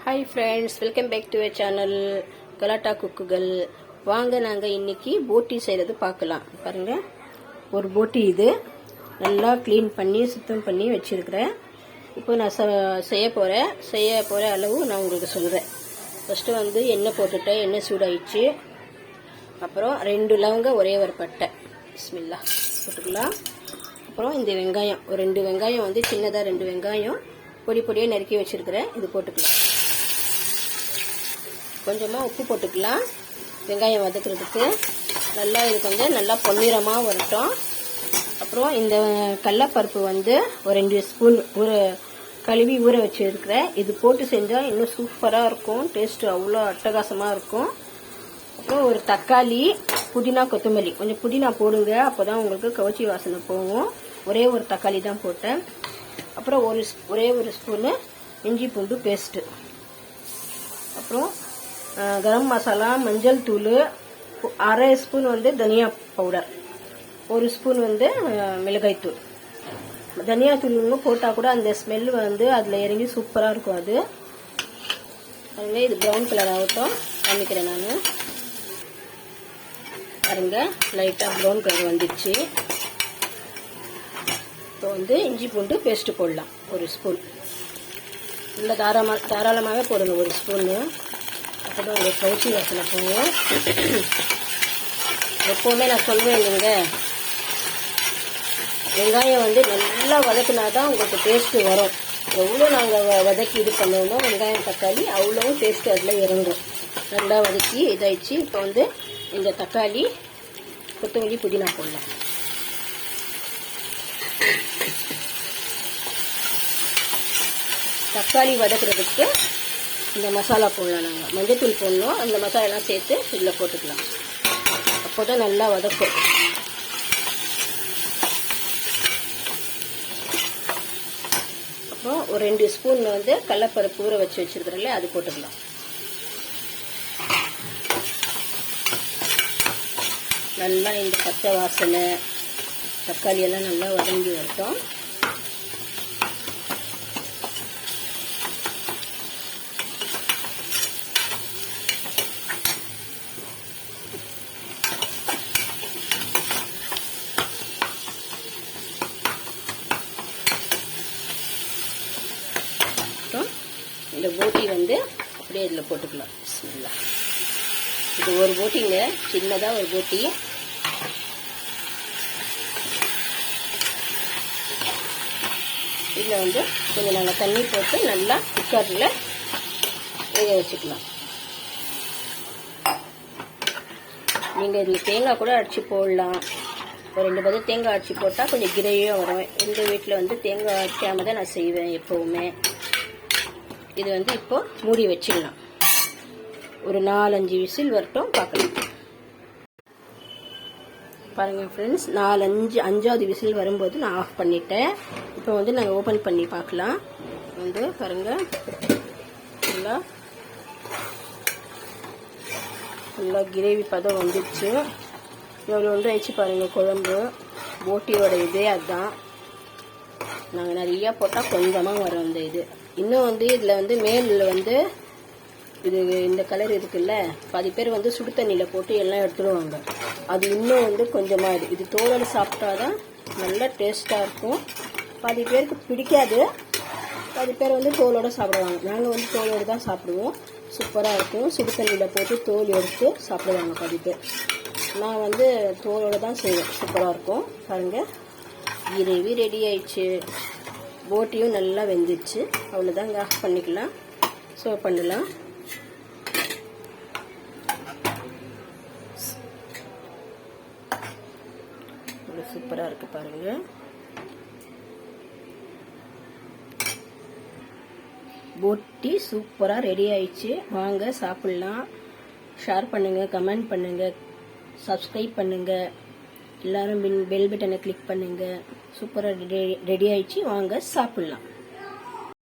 Hi friends, welcome back to your channel Galatta குக்குகள். வாங்க நாங்கள் இன்னைக்கு போட்டி செய்கிறது பார்க்கலாம். பாருங்கள், ஒரு போட்டி இது நல்லா க்ளீன் பண்ணி சுத்தம் பண்ணி வச்சுருக்கிறேன். இப்போ நான் செய்ய போகிற அளவு நான் உங்களுக்கு சொல்கிறேன். ஃபஸ்ட்டு வந்து எண்ணெய் போட்டுட்டேன். எண்ணெய் சூடாயிடுச்சு. அப்புறம் 2 லவங்க, ஒரே ஒரு பட்டை, பிஸ்மில்லா போட்டுக்கலாம். அப்புறம் இந்த வெங்காயம், ஒரு 2 வெங்காயம் வந்து சின்னதாக 2 வெங்காயம் பொடி பொடியாக நறுக்கி வச்சுருக்கிறேன். இது போட்டுக்கலாம். கொஞ்சமாக உப்பு போட்டுக்கலாம் வெங்காயம் வதக்கிறதுக்கு. நல்லா இதுக்கு வந்து நல்லா பொன்னிறமாக வரட்டும். அப்புறம் இந்த கடலைப்பருப்பு வந்து ஒரு 2 ஸ்பூன் கழுவி ஊற வச்சுருக்கிறேன். இது போட்டு செஞ்சால் இன்னும் சூப்பராக இருக்கும். டேஸ்ட்டு அவ்வளோ அட்டகாசமாக இருக்கும். அப்புறம் ஒரு தக்காளி, புதினா, கொத்தமல்லி, கொஞ்சம் புதினா போடுங்க, அப்போ தான் உங்களுக்கு கவுச்சி வாசனை போகும். ஒரே ஒரு தக்காளி தான் போட்டேன். அப்புறம் ஒரே ஒரு ஸ்பூனு இஞ்சி பூண்டு பேஸ்ட்டு. அப்புறம் கரம் மசாலா, மஞ்சள் தூள், 1/2 ஸ்பூன் வந்து தனியா பவுடர், 1 ஸ்பூன் வந்து மிளகாய் தூள். தனியா தூள் போட்டால் கூட அந்த ஸ்மெல் வந்து அதில் இறங்கி சூப்பராக இருக்கும். அதுவே இது ப்ரௌன் கலர் ஆகட்டும், காமிக்கிறேன் நான். பாருங்க, லைட்டாக ப்ரௌன் கலர் வந்துடுச்சு. இப்போ வந்து இஞ்சி பூண்டு பேஸ்ட்டு போடலாம். 1 ஸ்பூன். இல்லை தாராளமாகவே போடுங்க, 1 ஸ்பூன்னு. அப்போ தான் உங்களுக்கு கவுச்சி வாசனை போகும். எப்போவுமே நான் சொல்வேன் இல்லைங்க, வெங்காயம் வந்து நல்லா வதக்கினா தான் உங்களுக்கு டேஸ்ட்டு வரும். எவ்வளோ நாங்கள் வதக்கி இது பண்ணுவோமோ வெங்காயம் தக்காளி அவ்வளோவும் டேஸ்ட்டு அதில் இறங்கும். நல்லா வதக்கி இதாகிடுச்சு. இப்போ வந்து இந்த தக்காளி, கொத்தமல்லி, புதினா போடலாம். தக்காளி வதக்குறதுக்கு இந்த மசாலா போடலாம். நாங்கள் மஞ்சத்தூள் போடணும். அந்த மசாலாலாம் சேர்த்து இதில் போட்டுக்கலாம். அப்போ தான் நல்லா வதக்கும். அப்புறம் ஒரு 2 ஸ்பூன் வந்து கடலைப்பருப்பு ஊற வச்சு வச்சுருக்கிறோம்ல, அது போட்டுக்கலாம். நல்லா இந்த பச்சை வாசனை தக்காளி எல்லாம் நல்லா வதங்கி வரட்டும். இந்த போட்டி வந்து அப்படியே இதில் போட்டுக்கலாம். பிஸ்மில்லாஹ். இது ஒரு போட்டிங்க, சின்னதாக ஒரு போட்டி. இதில் வந்து கொஞ்சம் நாங்கள் தண்ணி போட்டு நல்லா குக்கரில் வேக வச்சுக்கலாம். நீங்கள் இதில் தேங்காய் கூட அடித்து போடலாம். ஒரு 2 பதம் தேங்காய் அடித்து போட்டால் கொஞ்சம் கிரேவியாக வரும். எங்கள் வீட்டில் வந்து தேங்காய் அடிக்காமல் தான் நான் செய்வேன் எப்போவுமே. இது வந்து இப்போ மூடி வச்சிடலாம். ஒரு 4-5 விசில் வரட்டும், பார்க்கலாம். பாருங்கள் ஃப்ரெண்ட்ஸ், 4-5வது விசில் வரும்போது நான் ஆஃப் பண்ணிட்டேன். இப்போ வந்து நாங்கள் ஓப்பன் பண்ணி பார்க்கலாம். வந்து பாருங்கள், நல்லா கிரேவி பதம் வந்துடுச்சு. எவ்வளோ ஒன்று ஆயிடுச்சு பாருங்கள். குழம்பு போட்டியோட இதே அதுதான். நாங்கள் நிறையா போட்டால் கொஞ்சமாக வரும் இந்த இது. இன்னும் வந்து இதில் வந்து மேலில் வந்து இது இந்த கலர் இருக்குல்ல, பாதி பேர் வந்து சுடு தண்ணியில் போட்டு எல்லாம் எடுத்துடுவாங்க. அது இன்னும் வந்து கொஞ்சமாக இது தோலோடு சாப்பிட்டா தான் நல்லா டேஸ்ட்டாக இருக்கும். பாதி பேருக்கு பிடிக்காது, பாதி பேர் வந்து தோலோடு சாப்பிடுவாங்க. நாங்கள் வந்து தோலோடு தான் சாப்பிடுவோம். சூப்பராக இருக்கும். சுடு தண்ணியில் போட்டு தோல் எடுத்து சாப்பிடுவாங்க பாதி பேர். நான் வந்து தோலோடு தான் செய்வேன். சூப்பராக இருக்கும். பாருங்கள், கிரேவி ரெடி ஆயிடுச்சு. போட்டியும் நல்லா வெந்துச்சு. அவ்வளோதாங்க, ஆஃப் பண்ணிக்கலாம். சர்வ் பண்ணலாம். சூப்பராக இருக்கு பாருங்கள். போட்டி சூப்பராக ரெடி ஆயிடுச்சு. வாங்க சாப்பிட்லாம். ஷேர் பண்ணுங்கள், கமெண்ட் பண்ணுங்கள், சப்ஸ்கிரைப் பண்ணுங்கள். எல்லாரும் பெல் பட்டனை கிளிக் பண்ணுங்கள். சூப்பராக ரெடி ஆயிடுச்சு. வாங்க சாப்பிட்லாம்.